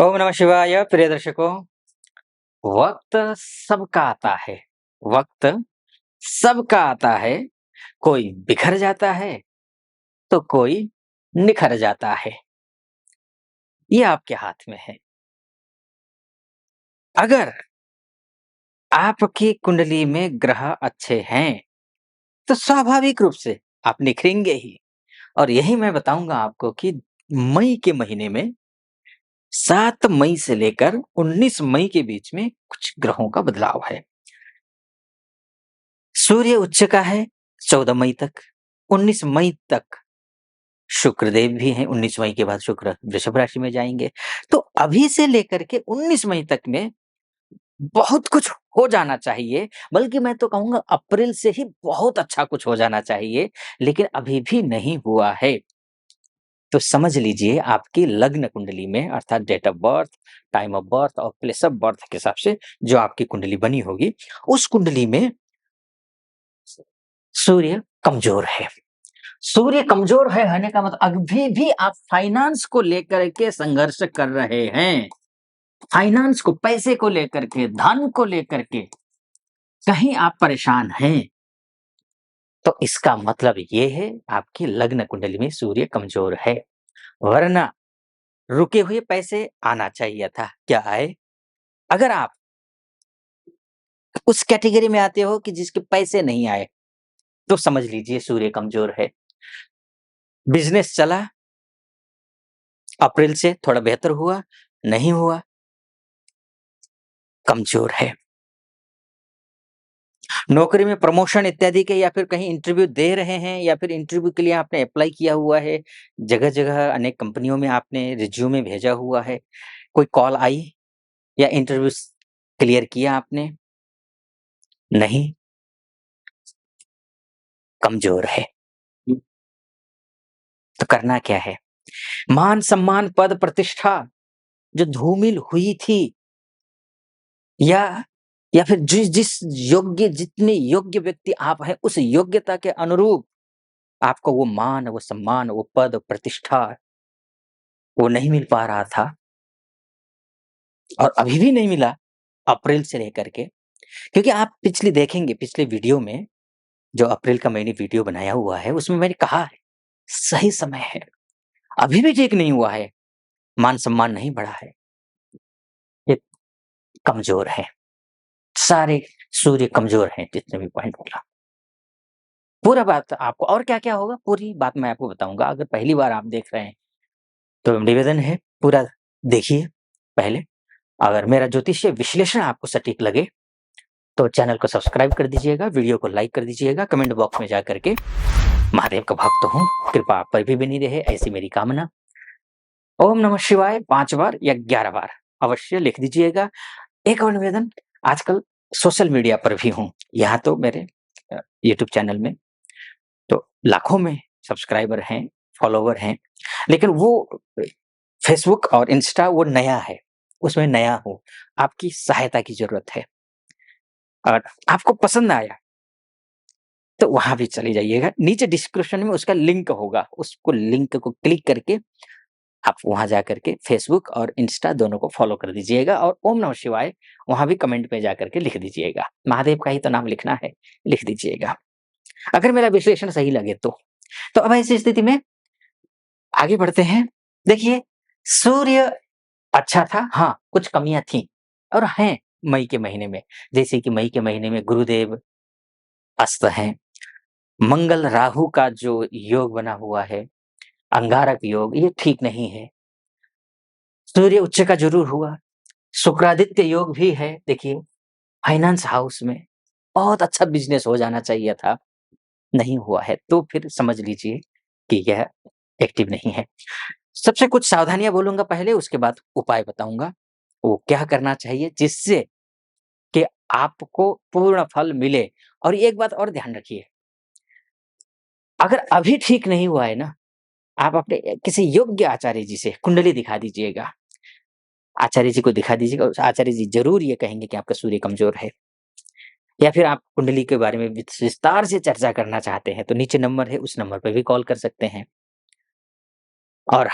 ओम नमः शिवाय। प्रिय दर्शकों, वक्त सबका आता है। वक्त सबका आता है। कोई बिखर जाता है तो कोई निखर जाता है। ये आपके हाथ में है। अगर आपकी कुंडली में ग्रह अच्छे हैं तो स्वाभाविक रूप से आप निखरेंगे ही। और यही मैं बताऊंगा आपको कि मई के महीने में 7 मई से लेकर 19 मई के बीच में कुछ ग्रहों का बदलाव है। सूर्य उच्च का है 14 मई तक। 19 मई तक शुक्रदेव भी हैं। 19 मई के बाद शुक्र वृषभ राशि में जाएंगे। तो अभी से लेकर के 19 मई तक में बहुत कुछ हो जाना चाहिए। बल्कि मैं तो कहूंगा अप्रैल से ही बहुत अच्छा कुछ हो जाना चाहिए, लेकिन अभी भी नहीं हुआ है। तो समझ लीजिए आपकी लग्न कुंडली में अर्थात date of birth, time of birth और प्लेस ऑफ बर्थ के हिसाब से जो आपकी कुंडली बनी होगी, उस कुंडली में सूर्य कमजोर है। सूर्य कमजोर है होने का मतलब अभी भी आप फाइनेंस को लेकर के संघर्ष कर रहे हैं। फाइनेंस को, पैसे को लेकर के, धन को लेकर के कहीं आप परेशान हैं, तो इसका मतलब ये है आपकी लग्न कुंडली में सूर्य कमजोर है। वरना रुके हुए पैसे आना चाहिए था, क्या आए? अगर आप उस कैटेगरी में आते हो कि जिसके पैसे नहीं आए, तो समझ लीजिए सूर्य कमजोर है। बिजनेस चला, अप्रैल से थोड़ा बेहतर हुआ, नहीं हुआ, कमजोर है। नौकरी में प्रमोशन इत्यादि के, या फिर कहीं इंटरव्यू दे रहे हैं, या फिर इंटरव्यू के लिए आपने अप्लाई किया हुआ है, जगह-जगह अनेक कंपनियों में आपने रिज्यूमे भेजा हुआ है, कोई कॉल आई या इंटरव्यू क्लियर किया आपने? नहीं, कमजोर है। तो करना क्या है? मान सम्मान, पद प्रतिष्ठा जो धूमिल हुई थी, या फिर जिस जिस योग्य, जितने योग्य व्यक्ति आप हैं, उस योग्यता के अनुरूप आपको वो मान, वो सम्मान, वो पद, प्रतिष्ठा वो नहीं मिल पा रहा था, और अभी भी नहीं मिला अप्रैल से लेकर के। क्योंकि आप पिछली देखेंगे, पिछले वीडियो में जो अप्रैल का मैंने वीडियो बनाया हुआ है, उसमें मैंने कहा है सही समय है, अभी भी ठीक नहीं हुआ है, मान सम्मान नहीं बढ़ा है, ये कमजोर है। सारे सूर्य कमजोर हैं, जितने भी पॉइंट बोला। पूरा बात आपको, और क्या-क्या होगा पूरी बात मैं आपको बताऊँगा। अगर पहली बार आप देख रहे हैं तो निवेदन है पूरा देखिए पहले। अगर मेरा ज्योतिषीय विश्लेषण आपको सटीक लगे तो चैनल को सब्सक्राइब कर दीजिएगा, वीडियो को लाइक कर दीजिएगा, कमेंट बॉक्स में जाकर के महादेव का भक्त हूँ, कृपा आप पर भी बनी रहे, ऐसी मेरी कामना। ओम नमः शिवाय 5 बार या 11 बार अवश्य लिख दीजिएगा। एक और निवेदन, आजकल सोशल मीडिया पर भी हूँ, यहाँ तो मेरे यूट्यूब चैनल में तो लाखों में सब्सक्राइबर हैं, फॉलोवर हैं, लेकिन वो फेसबुक और इंस्टा वो नया है, उसमें नया हूँ, आपकी सहायता की ज़रूरत है। और आपको पसंद आया तो वहाँ भी चले जाइएगा, नीचे डिस्क्रिप्शन में उसका लिंक होगा, उसको लिंक को क्लिक करके आप वहाँ जाकर के फेसबुक और इंस्टा दोनों को फॉलो कर दीजिएगा, और ओम नमः शिवाय वहाँ भी कमेंट में जाकर के लिख दीजिएगा। महादेव का ही तो नाम लिखना है, लिख दीजिएगा। अगर मेरा विश्लेषण सही लगे तो। तो अब ऐसी स्थिति में आगे बढ़ते हैं। देखिए, सूर्य अच्छा था, हाँ, कुछ कमियाँ थीं और हैं मई के महीने में। जैसे कि मई के महीने में गुरुदेव अस्त हैं, मंगल राहु का जो योग बना हुआ है, अंगारक योग, ये ठीक नहीं है। सूर्य उच्च का ज़रूर हुआ, शुक्रादित्य योग भी है। देखिए, फाइनेंस हाउस में बहुत अच्छा बिज़नेस हो जाना चाहिए था, नहीं हुआ है, तो फिर समझ लीजिए कि यह एक्टिव नहीं है। सबसे कुछ सावधानियाँ बोलूँगा पहले, उसके बाद उपाय बताऊँगा। वो क्या करना चाहिए जिससे कि आपको पूर्ण फल मिले। और एक बात और ध्यान रखिए, अगर अभी ठीक नहीं हुआ है ना, आप अपने किसी योग्य आचार्य जी से कुंडली दिखा दीजिएगा। आचार्य जी को दिखा दीजिएगा, उस आचार्य जी ज़रूर ये कहेंगे कि आपका सूर्य कमज़ोर है। या फिर आप कुंडली के बारे में विस्तार से चर्चा करना चाहते हैं, तो नीचे नंबर है, उस नंबर पे भी कॉल कर सकते हैं। और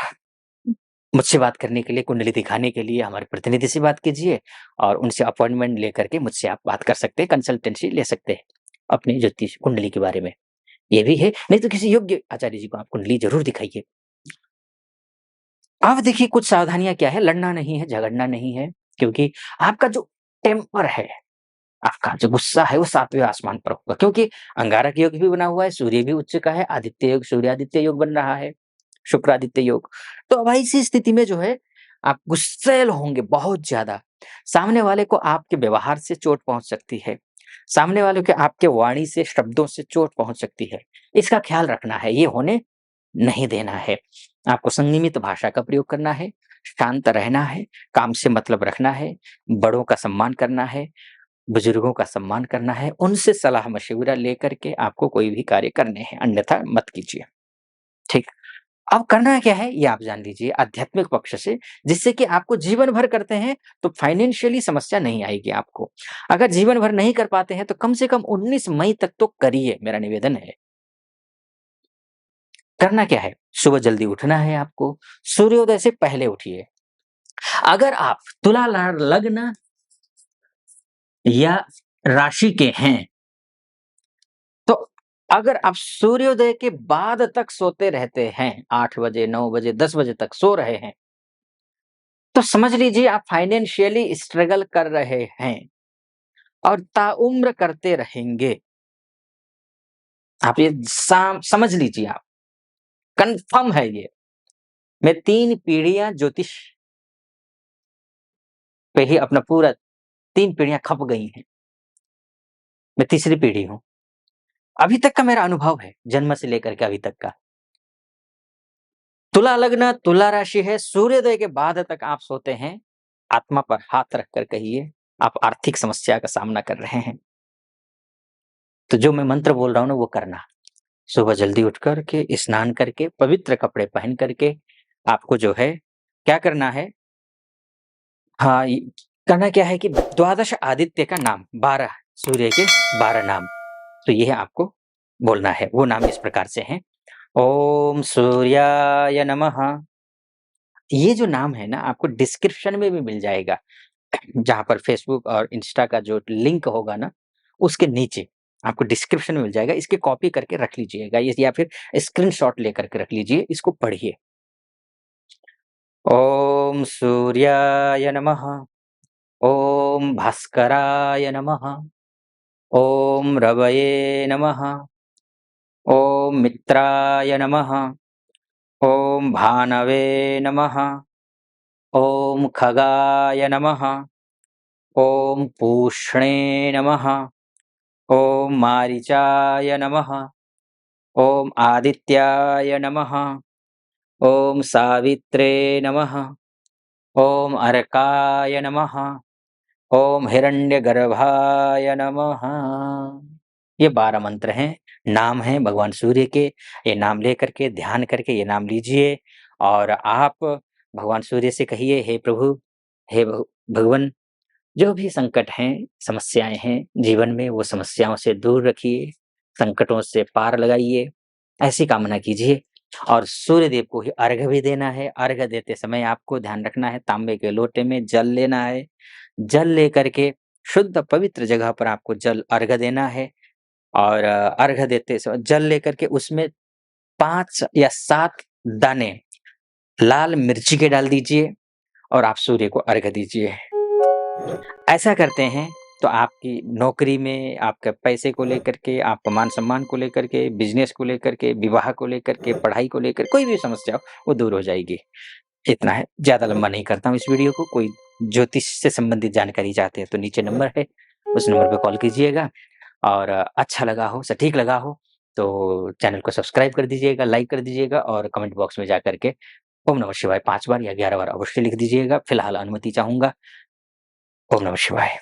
मुझसे बात करने के लिए, कुंडली दिखाने के लिए हमारे प्रतिनिधि से बात कीजिए और उनसे अपॉइंटमेंट लेकर के मुझसे आप बात कर सकते हैं, कंसल्टेंसी ले सकते हैं, अपनी ज्योतिष कुंडली के बारे में। ये भी है, नहीं तो किसी योग्य आचार्य जी को आप कुंडली ज़रूर दिखाइए। अब देखिए कुछ सावधानियाँ क्या है, लड़ना नहीं है, झगड़ना नहीं है, क्योंकि आपका जो टेम्पर है, आपका जो गुस्सा है वो 7वें आसमान पर होगा, क्योंकि अंगारक योग भी बना हुआ है, सूर्य भी उच्च का है, आदित्य योग, सूर्यादित्य योग बन रहा है, शुक्रादित्य योग। तो अब ऐसी स्थिति में जो है, आप गुस्सैल होंगे बहुत ज़्यादा, सामने वाले को आपके व्यवहार से चोट पहुँच सकती है, सामने वाले को आपके वाणी से, शब्दों से चोट पहुँच सकती है। इसका ख्याल रखना है, ये होने नहीं देना है। आपको संयमित भाषा का प्रयोग करना है, शांत रहना है, काम से मतलब रखना है, बड़ों का सम्मान करना है, बुजुर्गों का सम्मान करना है, उनसे सलाह-मशविरा लेकर के आपको कोई भी कार्य करने हैं, अन्यथा मत कीजिए। ठीक। अब करना क्या है, ये आप जान लीजिए आध्यात्मिक पक्ष से, जिससे कि आपको जीवन भर करते हैं, तो फाइनेंशियली समस्या नहीं आएगी आपको। अगर जीवन भर नहीं कर पाते हैं, तो कम से कम 19 मई तक तो करिए, मेरा निवेदन है। करना क्या है, सुबह जल्दी उठना है आपको, सूर्योदय से पहले उठिए। अगर आप तुला ल लग्न या राशि के हैं, तो अगर आप सूर्योदय के बाद तक सोते रहते हैं, 8 बजे, 9 बजे, 10 बजे तक सो रहे हैं, तो समझ लीजिए आप फाइनेंशियली स्ट्रगल कर रहे हैं और ताउम्र करते रहेंगे। आप ये समझ लीजिए आप, कन्फर्म है ये। मैं 3 पीढ़ियाँ ज्योतिष पे ही अपना पूरा 3 पीढ़ियाँ खप गई हैं। मैं तीसरी पीढ़ी हूँ। अभी तक का मेरा अनुभव है, जन्म से लेकर के अभी तक का। तुला लग्न, तुला राशि है, सूर्योदय के बाद तक आप सोते हैं, आत्मा पर हाथ रखकर कहिए, आप आर्थिक समस्या का सामना कर रहे हैं। तो जो मैं मंत्र बोल रहा हूँ ना, वो करना। सुबह जल्दी उठ कर के, स्नान करके, पवित्र कपड़े पहन कर के, आपको जो है, क्या करना है, हाँ, करना क्या है कि द्वादश आदित्य का नाम, 12 सूर्य के 12 नाम, तो ये आपको बोलना है। वो नाम इस प्रकार से हैं, ओम सूर्याय नमः। ये जो नाम है ना, आपको डिस्क्रिप्शन में भी मिल जाएगा, जहाँ पर फ़ेसबुक और इंस्टा का जो लिंक होगा ना, उसके नीचे आपको डिस्क्रिप्शन में मिल जाएगा। इसकी कॉपी करके रख लीजिएगा, ये या फिर स्क्रीनशॉट लेकर के रख लीजिए, इसको पढ़िए। ओम सूर्याय नमः, ओम भास्कराय नमः, ओम रवये नमः, ओम मित्राय नमः, ओम भानवे नमः, ओम खगाय नमः, ओम पूष्णे नमः, ओम मारीचाय नमः, ओम आदित्याय नमः, ओम सावित्रे नमः, ओम अर्काय नमः, ओम हिरण्यगर्भाय नमः। ये 12 मंत्र हैं, नाम हैं भगवान सूर्य के। ये नाम लेकर के ध्यान करके ये नाम लीजिए और आप भगवान सूर्य से कहिए, हे प्रभु, हे भगवन, जो भी संकट हैं, समस्याएँ हैं जीवन में, वो समस्याओं से दूर रखिए, संकटों से पार लगाइए, ऐसी कामना कीजिए। और सूर्य देव को ही अर्घ्य भी देना है। अर्घ्य देते समय आपको ध्यान रखना है, तांबे के लोटे में जल लेना है। जल लेकर के शुद्ध पवित्र जगह पर आपको जल अर्घ्य देना है और अर्घ्य देते समय जल लेकर के उसमें 5 या 7 दाने लाल मिर्ची के डाल दीजिए और आप सूर्य को अर्घ्य दीजिए। ऐसा करते हैं तो आपकी नौकरी में, आपके पैसे को लेकर के, आपका मान-सम्मान को लेकर के, बिज़नेस को लेकर के, विवाह को लेकर के, पढ़ाई को लेकर कोई भी समस्या हो, वो दूर हो जाएगी। इतना है, ज़्यादा लंबा नहीं करता हूँ इस वीडियो को। कोई ज्योतिष से संबंधित जानकारी चाहते हैं तो नीचे नंबर है, उस नंबर पे कॉल कीजिएगा और अच्छा लगा हो, सटीक लगा हो तो चैनल को सब्सक्राइब कर दीजिएगा, लाइक कर दीजिएगा और कमेंट बॉक्स में जाकर के ओम नमः शिवाय 5 बार या 11 बार अवश्य लिख दीजिएगा। फिलहाल अनुमति चाहूँगा। ओम नमः शिवाय।